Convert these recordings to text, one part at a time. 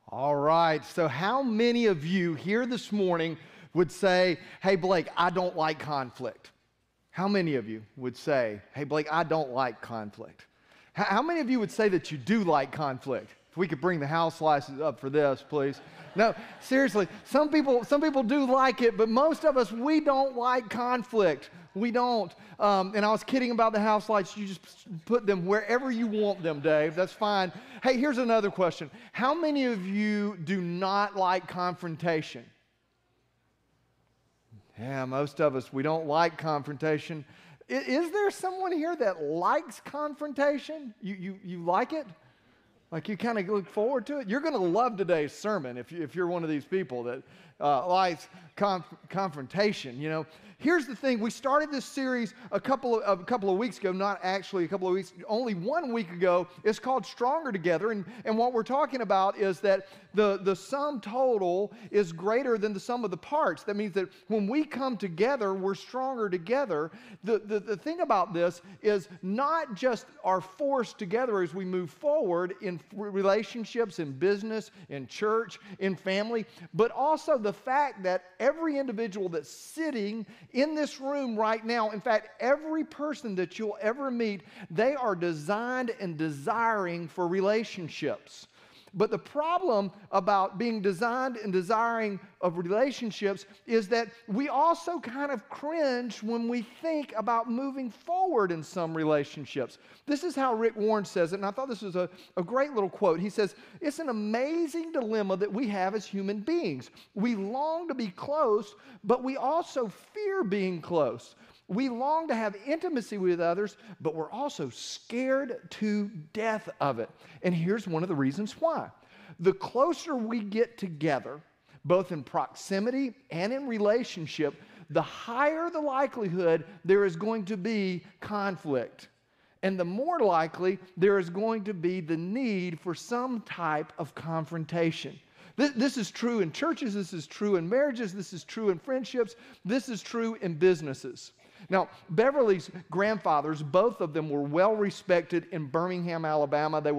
All right, so how many of you here this morning would say, hey, Blake, I don't like conflict? How many of you would say, hey, Blake, I don't like conflict? How many of you would say that you do like conflict? If we could bring the house lights up for this, please. No, seriously, some people do like it, but most of us, we don't like conflict. We don't. And I was kidding about the house lights. You just put them wherever you want them, Dave. That's fine. Hey, here's another question. How many of you do not like confrontation? Yeah, most of us, we don't like confrontation. Is there someone here that likes confrontation? You like it? Like you kind of look forward to it? You're going to love today's sermon if you're one of these people that likes confrontation, you know. Here's the thing. We started this series a couple of weeks ago, not actually a couple of weeks, only 1 week ago. It's called Stronger Together. And what we're talking about is that the sum total is greater than the sum of the parts. That means that when we come together, we're stronger together. The thing about this is not just our force together as we move forward in relationships, in business, in church, in family, but also the fact that every individual that's sitting in this room right now, in fact, every person that you'll ever meet, they are designed and desiring for relationships. But the problem about being designed and desiring of relationships is that we also kind of cringe when we think about moving forward in some relationships. This is how Rick Warren says it, and I thought this was a great little quote. He says, "It's an amazing dilemma that we have as human beings. We long to be close, but we also fear being close. We long to have intimacy with others, but we're also scared to death of it." And here's one of the reasons why. The closer we get together, both in proximity and in relationship, the higher the likelihood there is going to be conflict. And the more likely there is going to be the need for some type of confrontation. This is true in churches, this is true in marriages, this is true in friendships, this is true in businesses. Now, Beverly's grandfathers, both of them were well respected in Birmingham, Alabama. They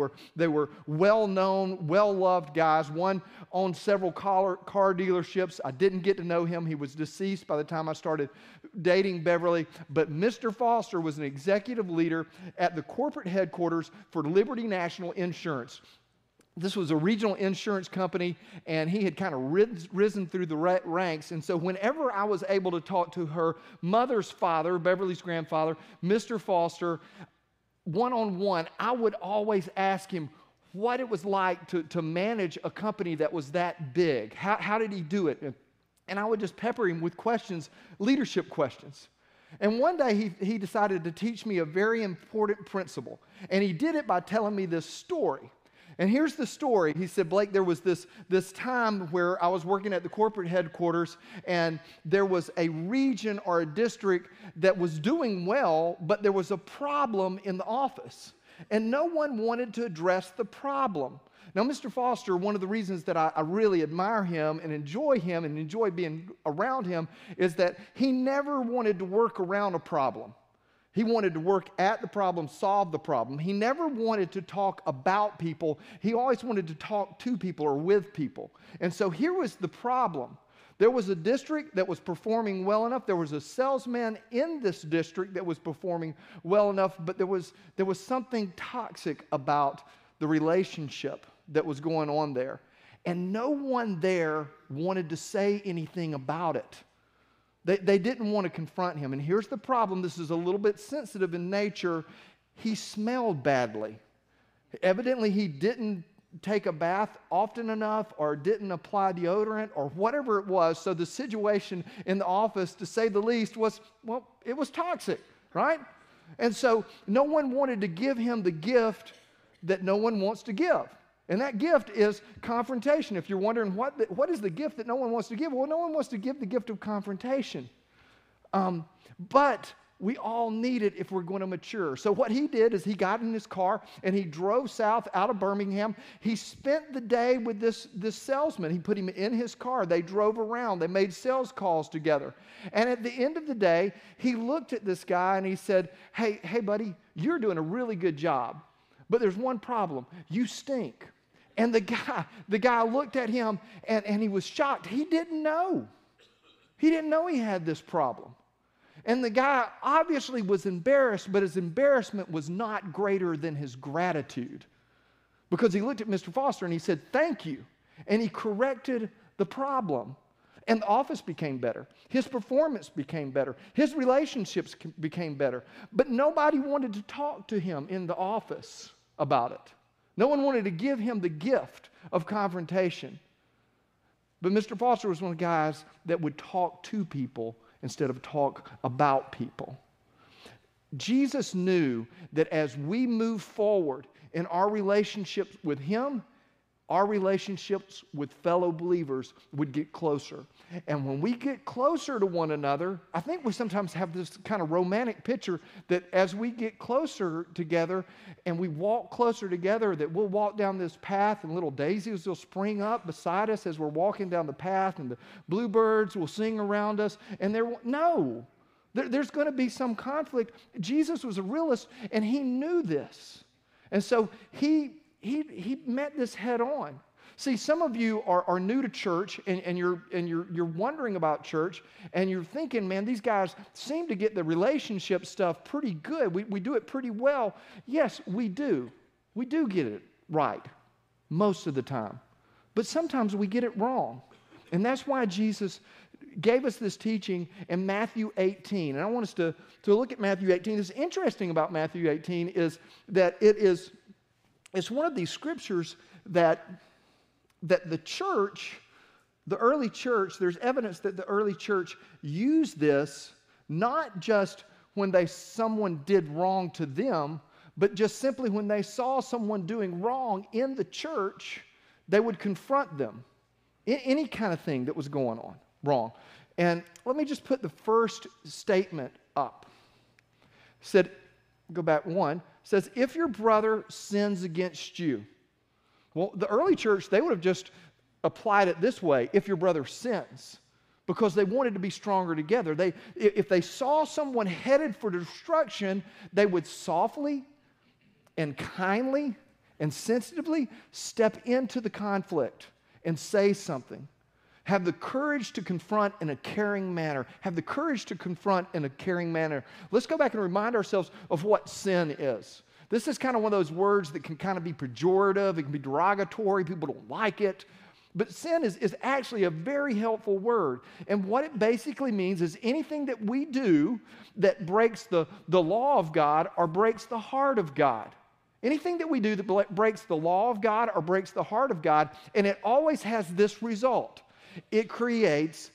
were well-known, well-loved guys. One owned several car dealerships. I didn't get to know him. He was deceased by the time I started dating Beverly. But Mr. Foster was an executive leader at the corporate headquarters for Liberty National Insurance. This was a regional insurance company, and he had kind of risen through the ranks. And so whenever I was able to talk to her mother's father, Beverly's grandfather, Mr. Foster, one-on-one, I would always ask him what it was like to manage a company that was that big. How did he do it? And I would just pepper him with questions, leadership questions. And one day he decided to teach me a very important principle. And he did it by telling me this story. And here's the story. He said, Blake, there was this time where I was working at the corporate headquarters, and there was a region or a district that was doing well, but there was a problem in the office. And no one wanted to address the problem. Now, Mr. Foster, one of the reasons that I really admire him and enjoy being around him is that he never wanted to work around a problem. He wanted to work at the problem, solve the problem. He never wanted to talk about people. He always wanted to talk to people or with people. And so here was the problem. There was a district that was performing well enough. There was a salesman in this district that was performing well enough, but there was something toxic about the relationship that was going on there. And no one there wanted to say anything about it. They didn't want to confront him. And here's the problem. This is a little bit sensitive in nature. He smelled badly. Evidently, he didn't take a bath often enough or didn't apply deodorant or whatever it was. So the situation in the office, to say the least, was toxic, right? And so no one wanted to give him the gift that no one wants to give. And that gift is confrontation. If you're wondering what is the gift that no one wants to give, well, no one wants to give the gift of confrontation. But we all need it if we're going to mature. So what he did is he got in his car and he drove south out of Birmingham. He spent the day with this salesman. He put him in his car. They drove around. They made sales calls together. And at the end of the day, he looked at this guy and he said, hey, buddy, you're doing a really good job. But there's one problem. You stink. And the guy looked at him and he was shocked. He didn't know. He didn't know he had this problem. And the guy obviously was embarrassed, but his embarrassment was not greater than his gratitude. Because he looked at Mr. Foster and he said, thank you. And he corrected the problem. And the office became better. His performance became better. His relationships became better. But nobody wanted to talk to him in the office about it. No one wanted to give him the gift of confrontation. But Mr. Foster was one of the guys that would talk to people instead of talk about people. Jesus knew that as we move forward in our relationships with Him, our relationships with fellow believers would get closer. And when we get closer to one another, I think we sometimes have this kind of romantic picture that as we get closer together and we walk closer together, that we'll walk down this path and little daisies will spring up beside us as we're walking down the path, and the bluebirds will sing around us. And there's going to be some conflict. Jesus was a realist, and He knew this. And so He met this head on. See, some of you are new to church and you're wondering about church, and you're thinking, man, these guys seem to get the relationship stuff pretty good. We do it pretty well. Yes, we do. We do get it right most of the time. But sometimes we get it wrong. And that's why Jesus gave us this teaching in Matthew 18. And I want us to look at Matthew 18. What's interesting about Matthew 18 is that it's one of these scriptures that the church, the early church, there's evidence that the early church used this not just when someone did wrong to them, but just simply when they saw someone doing wrong in the church, they would confront them. Any kind of thing that was going on wrong. And let me just put the first statement up. Said, go back one. Says, if your brother sins against you. Well, the early church, they would have just applied it this way: if your brother sins, because they wanted to be stronger together. If they saw someone headed for destruction, they would softly and kindly and sensitively step into the conflict and say something. Have the courage to confront in a caring manner. Have the courage to confront in a caring manner. Let's go back and remind ourselves of what sin is. This is kind of one of those words that can kind of be pejorative. It can be derogatory. People don't like it. But sin is actually a very helpful word. And what it basically means is anything that we do that breaks the law of God or breaks the heart of God. Anything that we do that breaks the law of God or breaks the heart of God, and it always has this result. It creates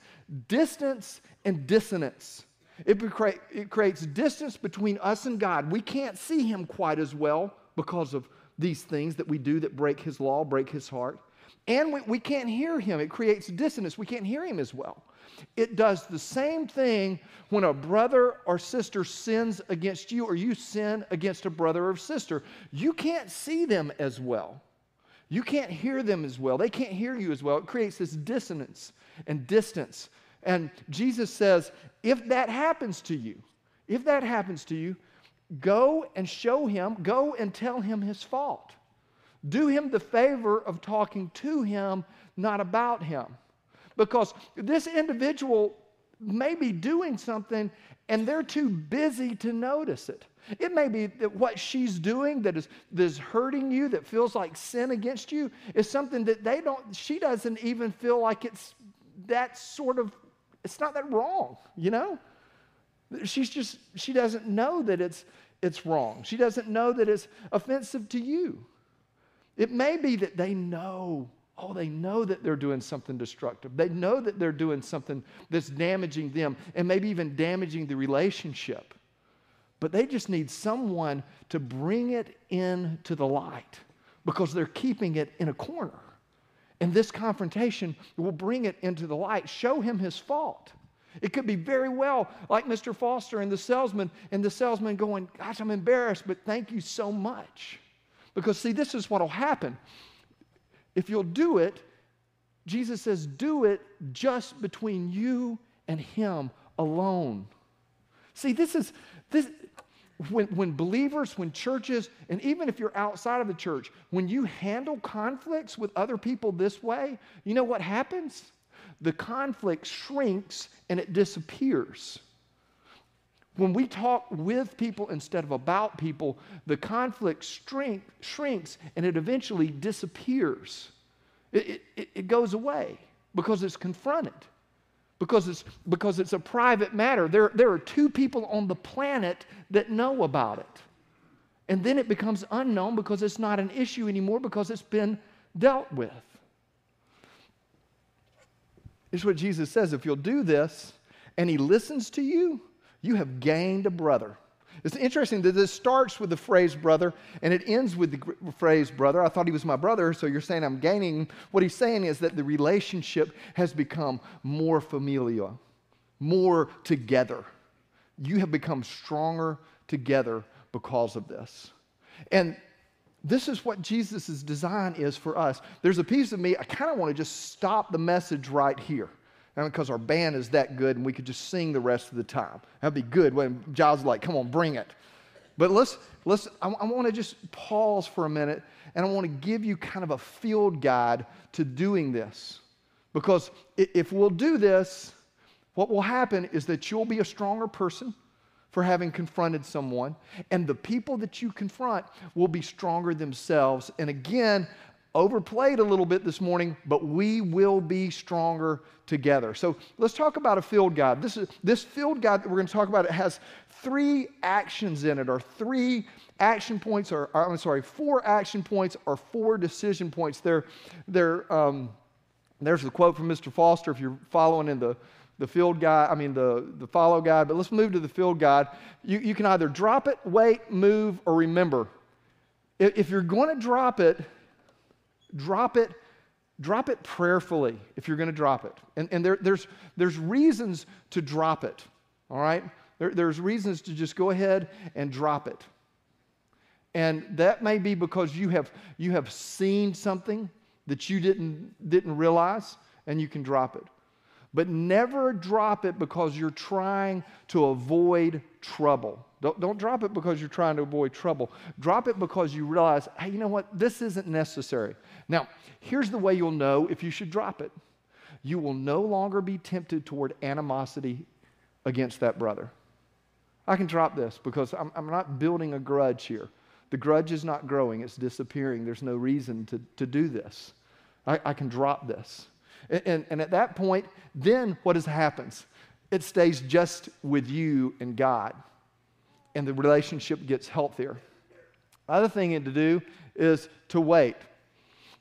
distance and dissonance. It creates distance between us and God. We can't see Him quite as well because of these things that we do that break His law, break His heart. And we can't hear Him. It creates dissonance. We can't hear Him as well. It does the same thing when a brother or sister sins against you, or you sin against a brother or sister. You can't see them as well. You can't hear them as well. They can't hear you as well. It creates this dissonance and distance. And Jesus says, if that happens to you, go and show him, go and tell him his fault. Do him the favor of talking to him, not about him. Because this individual may be doing something and they're too busy to notice it. It may be that what she's doing that is hurting you, that feels like sin against you, is something that she doesn't even feel like it's not that wrong, you know? She doesn't know that it's wrong. She doesn't know that it's offensive to you. It may be that they know that they're doing something destructive. They know that they're doing something that's damaging them and maybe even damaging the relationship. But they just need someone to bring it into the light because they're keeping it in a corner. And this confrontation will bring it into the light. Show him his fault. It could be very well like Mr. Foster and the salesman going, gosh, I'm embarrassed, but thank you so much. Because see, this is what will happen. If you'll do it, Jesus says, do it just between you and him alone. See, when believers, when churches, and even if you're outside of the church, when you handle conflicts with other people this way, you know what happens? The conflict shrinks and it disappears. When we talk with people instead of about people, the conflict shrinks and it eventually disappears. It goes away because it's confronted, because it's a private matter. There are two people on the planet that know about it. And then it becomes unknown because it's not an issue anymore because it's been dealt with. It's what Jesus says. If you'll do this and he listens to you, you have gained a brother. It's interesting that this starts with the phrase brother and it ends with the phrase brother. I thought he was my brother, so you're saying I'm gaining. What he's saying is that the relationship has become more familial, more together. You have become stronger together because of this. And this is what Jesus' design is for us. There's a piece of me, I kind of want to just stop the message right here. And because our band is that good and we could just sing the rest of the time. That'd be good when Giles is like, come on, bring it. But I want to just pause for a minute and I want to give you kind of a field guide to doing this. Because if we'll do this, what will happen is that you'll be a stronger person for having confronted someone, and the people that you confront will be stronger themselves. And again, overplayed a little bit this morning, but we will be stronger together. So let's talk about a field guide. This field guide that we're going to talk about, it has 3 actions in it, or 4 action points, or 4 decision points. There's the quote from Mr. Foster if you're following in the field guide, the follow guide, but let's move to the field guide. You can either drop it, wait, move, or remember. If you're going to drop it prayerfully if you're going to drop it. And there's reasons to drop it, all right? There's reasons to just go ahead and drop it. And that may be because you have seen something that you didn't realize, and you can drop it. But never drop it because you're trying to avoid trouble. Don't drop it because you're trying to avoid trouble. Drop it because you realize, hey, you know what? This isn't necessary. Now, here's the way you'll know if you should drop it. You will no longer be tempted toward animosity against that brother. I can drop this because I'm not building a grudge here. The grudge is not growing. It's disappearing. There's no reason to do this. I can drop this. And at that point, then what happens? It stays just with you and God. And the relationship gets healthier. Other thing to do is to wait.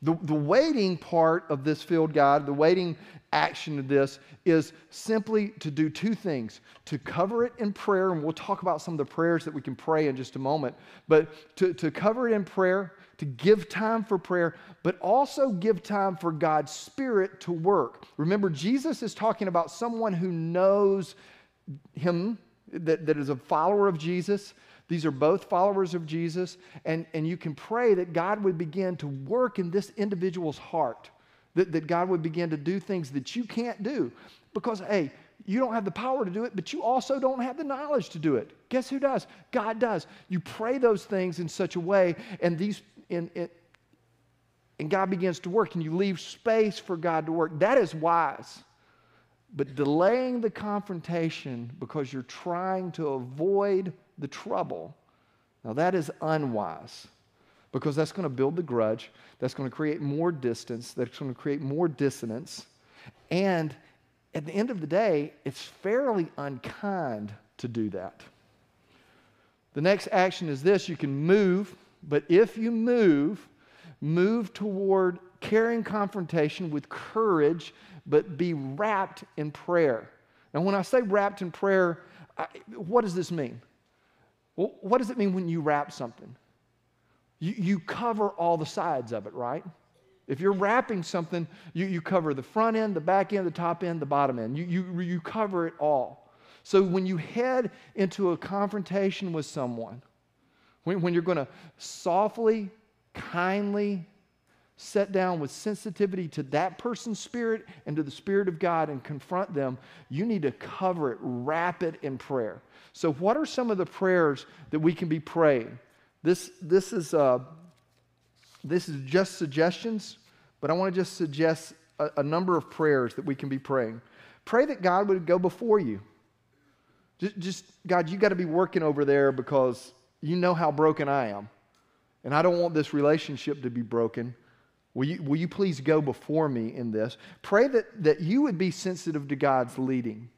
The waiting part of this field guide, the waiting action of this, is simply to do 2 things. To cover it in prayer, and we'll talk about some of the prayers that we can pray in just a moment, but to cover it in prayer, to give time for prayer, but also give time for God's Spirit to work. Remember, Jesus is talking about someone who knows him, that is a follower of Jesus. These are both followers of Jesus, and you can pray that God would begin to work in this individual's heart, that God would begin to do things that you can't do. Because, hey, you don't have the power to do it, but you also don't have the knowledge to do it. Guess who does? God does. You pray those things in such a way, and God begins to work, and you leave space for God to work. That is wise. But delaying the confrontation because you're trying to avoid the trouble, now that is unwise, because that's going to build the grudge, that's going to create more distance, that's going to create more dissonance, and at the end of the day, it's fairly unkind to do that. The next action is this: you can move, but if you move toward carrying confrontation with courage, but be wrapped in prayer. Now, when I say wrapped in prayer, what does this mean? Well, what does it mean when you wrap something? You cover all the sides of it, right? If you're wrapping something, you cover the front end, the back end, the top end, the bottom end. You cover it all. So when you head into a confrontation with someone, when you're going to softly, kindly set down with sensitivity to that person's spirit and to the Spirit of God and confront them, you need to cover it, wrap it in prayer. So what are some of the prayers that we can be praying? This is just suggestions, but I want to just suggest a number of prayers that we can be praying. Pray that God would go before you. Just God, you got to be working over there because you know how broken I am. And I don't want this relationship to be broken. Will you please go before me in this? Pray that you would be sensitive to God's leading.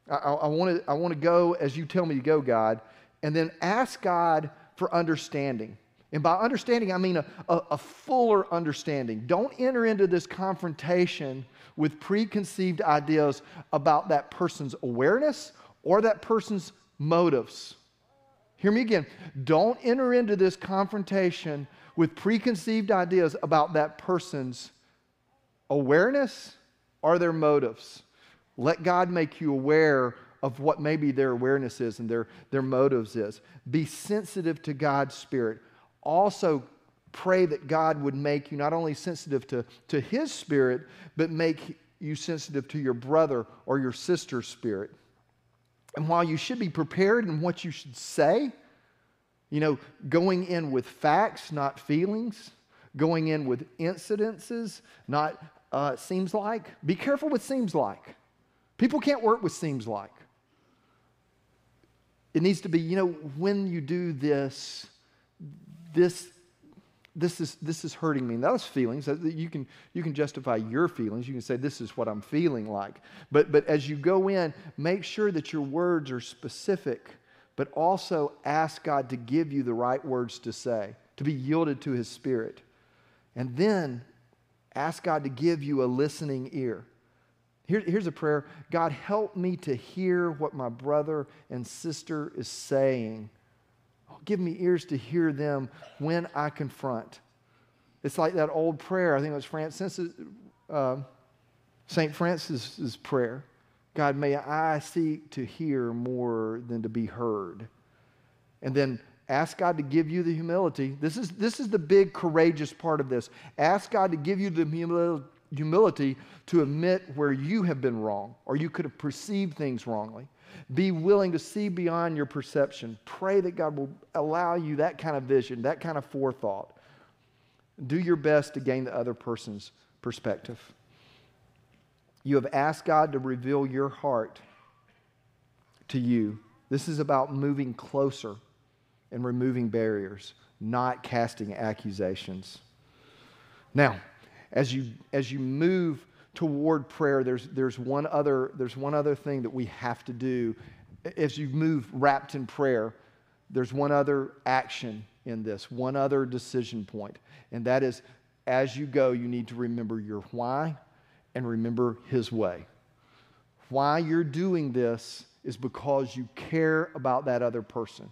I want to go as you tell me to go, God, and then ask God for understanding. And by understanding, I mean a fuller understanding. Don't enter into this confrontation with preconceived ideas about that person's awareness or that person's motives. Hear me again. Don't enter into this confrontation with preconceived ideas about that person's awareness or their motives. Let God make you aware of what maybe their awareness is and their motives is. Be sensitive to God's Spirit. Also, pray that God would make you not only sensitive to His Spirit, but make you sensitive to your brother or your sister's spirit. And while you should be prepared in what you should say, going in with facts, not feelings, going in with incidences, not seems like. Be careful with seems like. People can't work with seems like. It needs to be, when you do this is hurting me. And those feelings, you can justify your feelings. You can say, this is what I'm feeling like. But as you go in, make sure that your words are specific, but also ask God to give you the right words to say, to be yielded to His Spirit. And then ask God to give you a listening ear. Here's a prayer. God, help me to hear what my brother and sister is saying. Give me ears to hear them when I confront. It's like that old prayer. I think it was St. Francis's prayer. God, may I seek to hear more than to be heard. And then ask God to give you the humility. This is the big courageous part of this. Ask God to give you the humility to admit where you have been wrong or you could have perceived things wrongly. Be willing to see beyond your perception. Pray that God will allow you that kind of vision, that kind of forethought. Do your best to gain the other person's perspective. You have asked God to reveal your heart to you. This is about moving closer and removing barriers, not casting accusations. Now, as you move toward prayer, there's one other thing that we have to do. As you move wrapped in prayer, there's one other action in this, one other decision point. And that is, as you go, you need to remember your why and remember His way. Why you're doing this is because you care about that other person.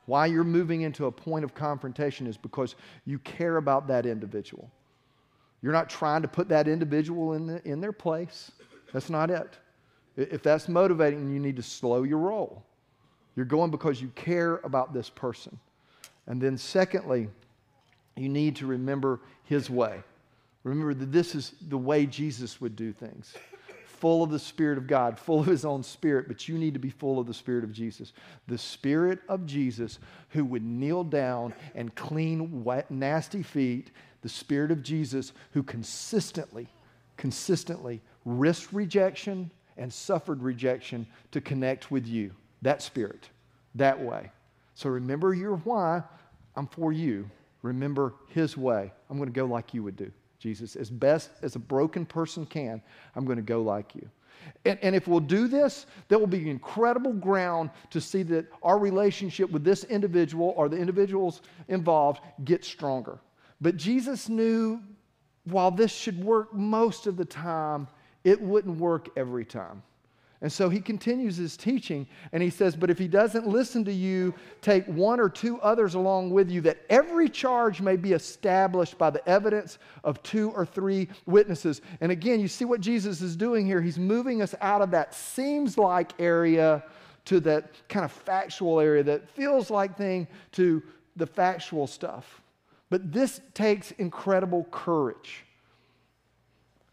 Why you're moving into a point of confrontation is because you care about that individual. You're not trying to put that individual in their place. That's not it. If that's motivating, you need to slow your roll. You're going because you care about this person. And then secondly, you need to remember His way. Remember that this is the way Jesus would do things. Full of the Spirit of God, full of His own Spirit, but you need to be full of the Spirit of Jesus. The Spirit of Jesus who would kneel down and clean wet, nasty feet. The Spirit of Jesus who consistently risked rejection and suffered rejection to connect with you. That Spirit, that way. So remember your why. I'm for you. Remember His way. I'm going to go like you would do, Jesus. As best as a broken person can, I'm going to go like you. And if we'll do this, there will be incredible ground to see that our relationship with this individual or the individuals involved gets stronger. But Jesus knew while this should work most of the time, it wouldn't work every time. And so He continues His teaching and He says, but if he doesn't listen to you, take one or two others along with you, that every charge may be established by the evidence of 2 or 3 witnesses. And again, you see what Jesus is doing here. He's moving us out of that seems like area to that kind of factual area, that feels like thing, to the factual stuff. But this takes incredible courage.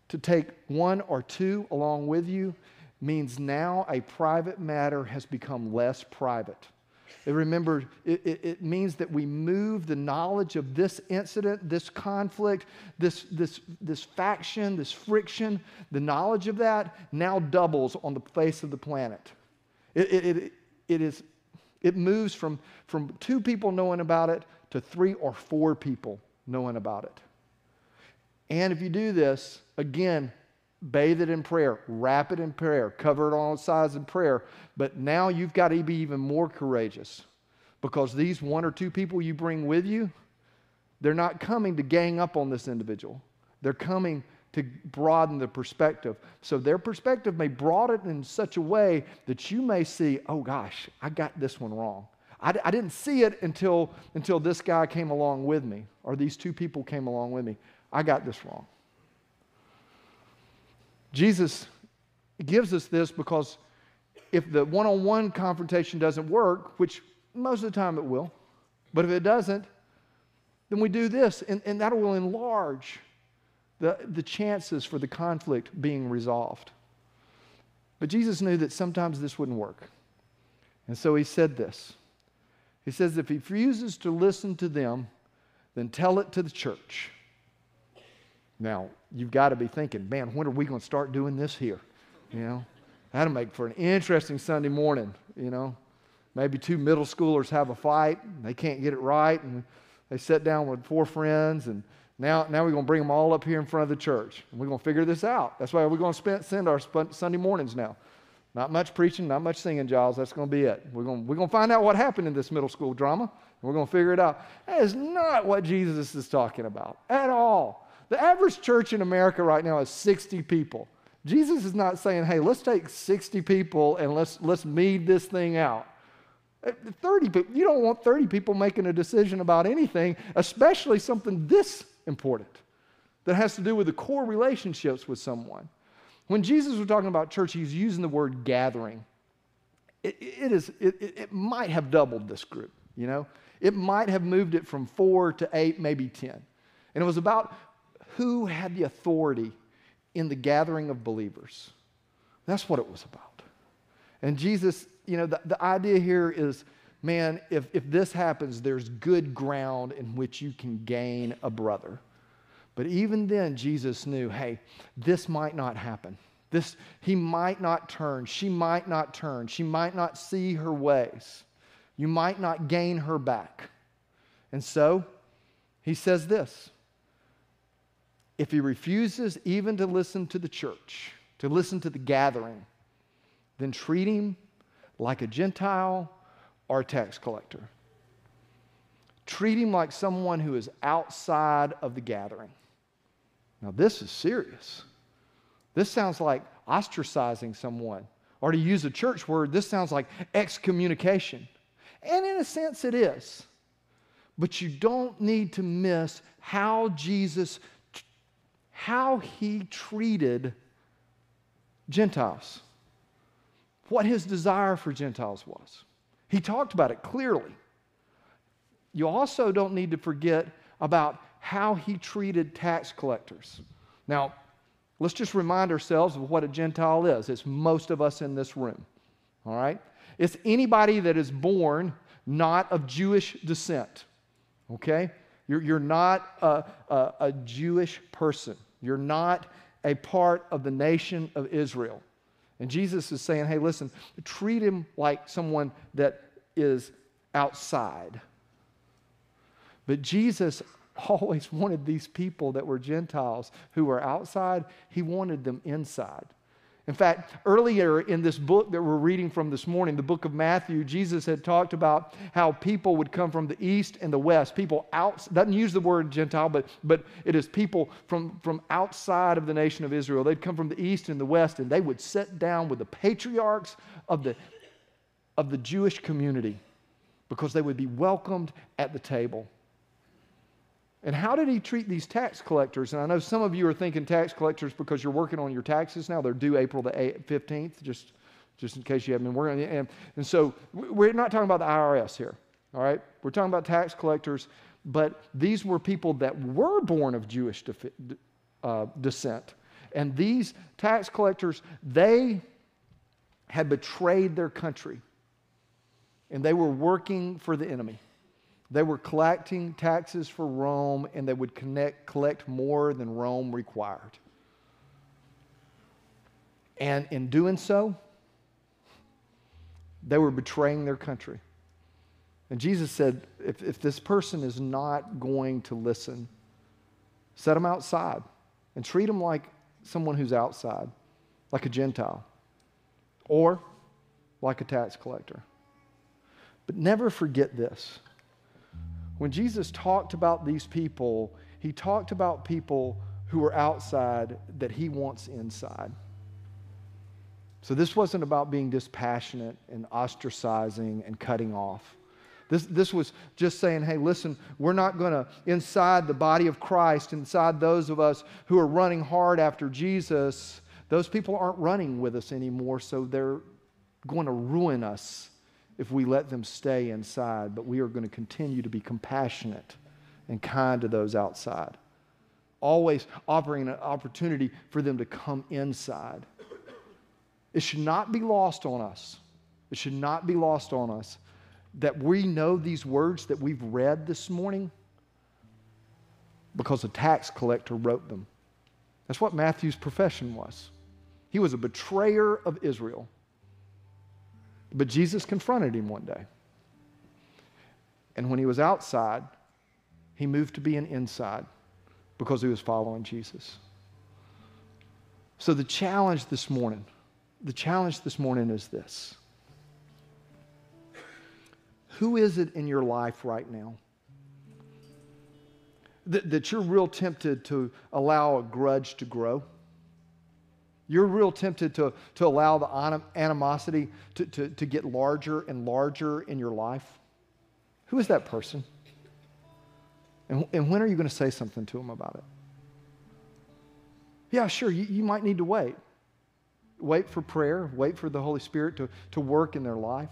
To take one or two along with you means now a private matter has become less private. And remember, it means that we move the knowledge of this incident, this conflict, this faction, this friction, the knowledge of that now doubles on the face of the planet. It moves from two people knowing about it to 3 or 4 people knowing about it. And if you do this, again, bathe it in prayer, wrap it in prayer, cover it on all sides in prayer. But now you've got to be even more courageous, because these 1 or 2 people you bring with you, they're not coming to gang up on this individual. They're coming to broaden the perspective. So their perspective may broaden in such a way that you may see, oh gosh, I got this one wrong. I didn't see it until this guy came along with me, or these 2 people came along with me. I got this wrong. Jesus gives us this because if the one-on-one confrontation doesn't work, which most of the time it will, but if it doesn't, then we do this, and that will enlarge the chances for the conflict being resolved. But Jesus knew that sometimes this wouldn't work. And so he said this. He says, if he refuses to listen to them, then tell it to the church. Now, you've got to be thinking, man, when are we going to start doing this here? You know, that'll make for an interesting Sunday morning, you know. Maybe 2 middle schoolers have a fight, and they can't get it right, and they sit down with 4 friends, and now we're going to bring them all up here in front of the church, and we're going to figure this out. That's why we're going to send our Sunday mornings now. Not much preaching, not much singing, Giles. That's going to be it. We're going to find out what happened in this middle school drama, and we're going to figure it out. That is not what Jesus is talking about at all. The average church in America right now is 60 people. Jesus is not saying, hey, let's take 60 people and let's meet this thing out. 30 people, you don't want 30 people making a decision about anything, especially something this important that has to do with the core relationships with someone. When Jesus was talking about church, he's using the word gathering. It might have doubled this group, you know. It might have moved it from 4 to 8, maybe 10. And it was about who had the authority in the gathering of believers. That's what it was about. And Jesus, you know, the idea here is, man, if this happens, there's good ground in which you can gain a brother. But even then, Jesus knew, hey, this might not happen. He might not turn. She might not turn. She might not see her ways. You might not gain her back. And so, he says this. If he refuses even to listen to the church, to listen to the gathering, then treat him like a Gentile or a tax collector. Treat him like someone who is outside of the gathering. Now, this is serious. This sounds like ostracizing someone. Or to use a church word, this sounds like excommunication. And in a sense, it is. But you don't need to miss how he treated Gentiles. What his desire for Gentiles was. He talked about it clearly. You also don't need to forget about how he treated tax collectors. Now, let's just remind ourselves of what a Gentile is. It's most of us in this room. All right? It's anybody that is born not of Jewish descent. Okay? You're not a Jewish person. You're not a part of the nation of Israel. And Jesus is saying, hey, listen, treat him like someone that is outside. But Jesus always wanted these people that were Gentiles who were outside, he wanted them inside. In fact, earlier in this book that we're reading from this morning, the book of Matthew, Jesus had talked about how people would come from the east and the west. People doesn't use the word Gentile, but it is people from outside of the nation of Israel. They'd come from the east and the west, and they would sit down with the patriarchs of the Jewish community because they would be welcomed at the table. And how did he treat these tax collectors? And I know some of you are thinking tax collectors because you're working on your taxes now. They're due April the 15th, just in case you haven't been working on it. And so we're not talking about the IRS here, all right? We're talking about tax collectors but these were people that were born of Jewish descent. And these tax collectors, they had betrayed their country, and they were working for the enemy. They were collecting taxes for Rome, and they would collect more than Rome required. And in doing so, they were betraying their country. And Jesus said, if this person is not going to listen, set them outside and treat them like someone who's outside, like a Gentile, or like a tax collector. But never forget this. When Jesus talked about these people, he talked about people who are outside that he wants inside. So this wasn't about being dispassionate and ostracizing and cutting off. This was just saying, hey, listen, we're not going to, inside the body of Christ, inside those of us who are running hard after Jesus, those people aren't running with us anymore, so they're going to ruin us if we let them stay inside. But we are going to continue to be compassionate and kind to those outside, always offering an opportunity for them to come inside. It should not be lost on us. It should not be lost on us that we know these words that we've read this morning because a tax collector wrote them. That's what Matthew's profession was. He was a betrayer of Israel. But Jesus confronted him one day. And when he was outside, he moved to being inside because he was following Jesus. So the challenge this morning is this. Who is it in your life right now that you're real tempted to allow a grudge to grow? You're real tempted to allow the animosity to get larger and larger in your life? Who is that person? And when are you going to say something to them about it? Yeah, sure, you might need to wait. Wait for prayer. Wait for the Holy Spirit to work in their life.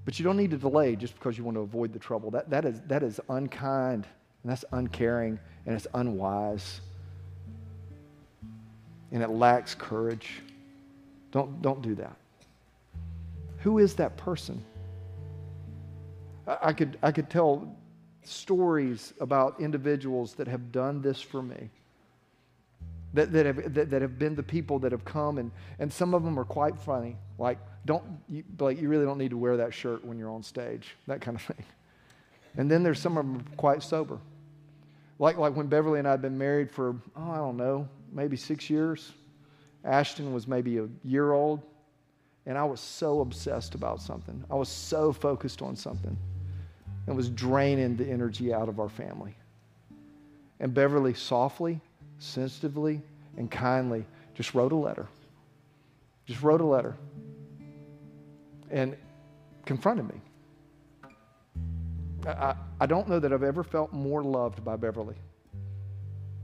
But you don't need to delay just because you want to avoid the trouble. That is unkind, and that's uncaring, and it's unwise. And it lacks courage. Don't do that. Who is that person? I could tell stories about individuals that have done this for me. That have been the people that have come, and some of them are quite funny. Like, you really don't need to wear that shirt when you're on stage, that kind of thing. And then there's some of them quite sober. Like when Beverly and I had been married for, I don't know, maybe 6 years. Ashton was maybe a year old, and I was so obsessed about something. I was so focused on something. It was draining the energy out of our family. And Beverly softly, sensitively, and kindly just wrote a letter. And confronted me. I don't know that I've ever felt more loved by Beverly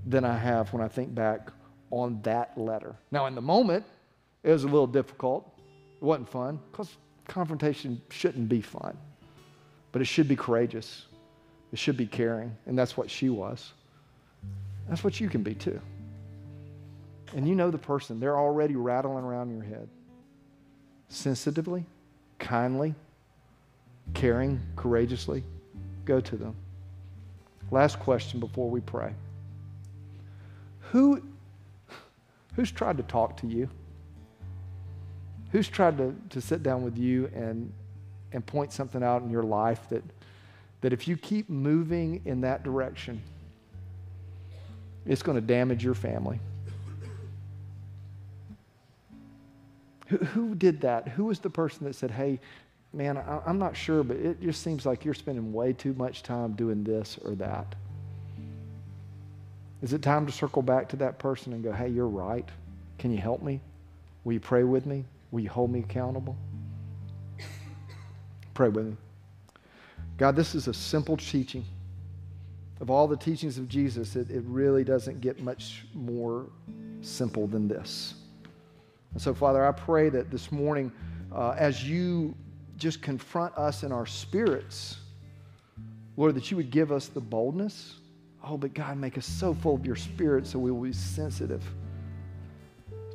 than I have when I think back on that letter. Now, in the moment, it was a little difficult. It wasn't fun, because confrontation shouldn't be fun. But it should be courageous. It should be caring, and that's what she was. That's what you can be too. And you know the person. They're already rattling around your head. Sensitively, kindly, caring, courageously, go to them. Last question before we pray. Who's tried to talk to you? Who's tried to sit down with you and point something out in your life that if you keep moving in that direction, it's going to damage your family? Who did that? Who was the person that said, hey, man, I'm not sure, but it just seems like you're spending way too much time doing this or that? Is it time to circle back to that person and go, hey, you're right. Can you help me? Will you pray with me? Will you hold me accountable? Pray with me. God, this is a simple teaching. Of all the teachings of Jesus, it really doesn't get much more simple than this. And so, Father, I pray that this morning, as you just confront us in our spirits Lord, that you would give us the boldness. Oh, but God, make us so full of your Spirit so we will be sensitive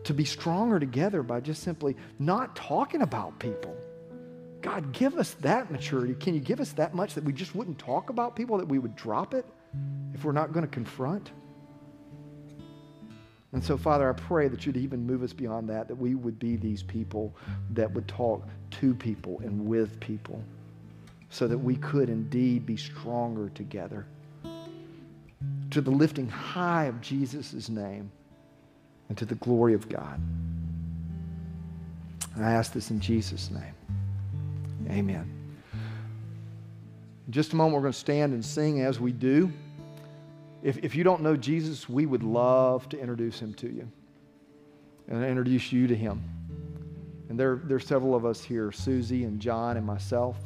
to be stronger together by just simply not talking about people. God, give us that maturity. Can you give us that much that we just wouldn't talk about people, that we would drop it if we're not going to confront? And so, Father, I pray that you'd even move us beyond that, that we would be these people that would talk to people and with people so that we could indeed be stronger together to the lifting high of Jesus' name and to the glory of God. And I ask this in Jesus' name. Amen. In just a moment, we're going to stand and sing as we do. If you don't know Jesus, we would love to introduce him to you and introduce you to him. And there's several of us here, Susie and John and myself.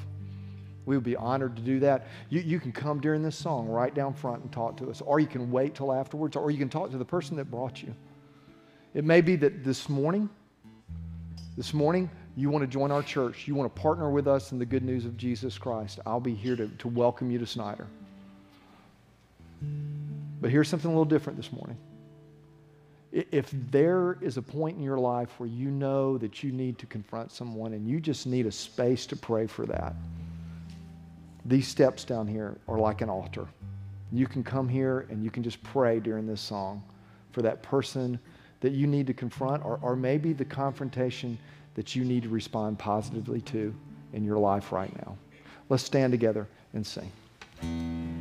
We would be honored to do that. You can come during this song right down front and talk to us, or you can wait till afterwards, or you can talk to the person that brought you. It may be that this morning, you want to join our church. You want to partner with us in the good news of Jesus Christ. I'll be here to welcome you to Snyder. But here's something a little different this morning. If there is a point in your life where you know that you need to confront someone and you just need a space to pray for that, these steps down here are like an altar. You can come here and you can just pray during this song for that person that you need to confront, or maybe the confrontation that you need to respond positively to in your life right now. Let's stand together and sing.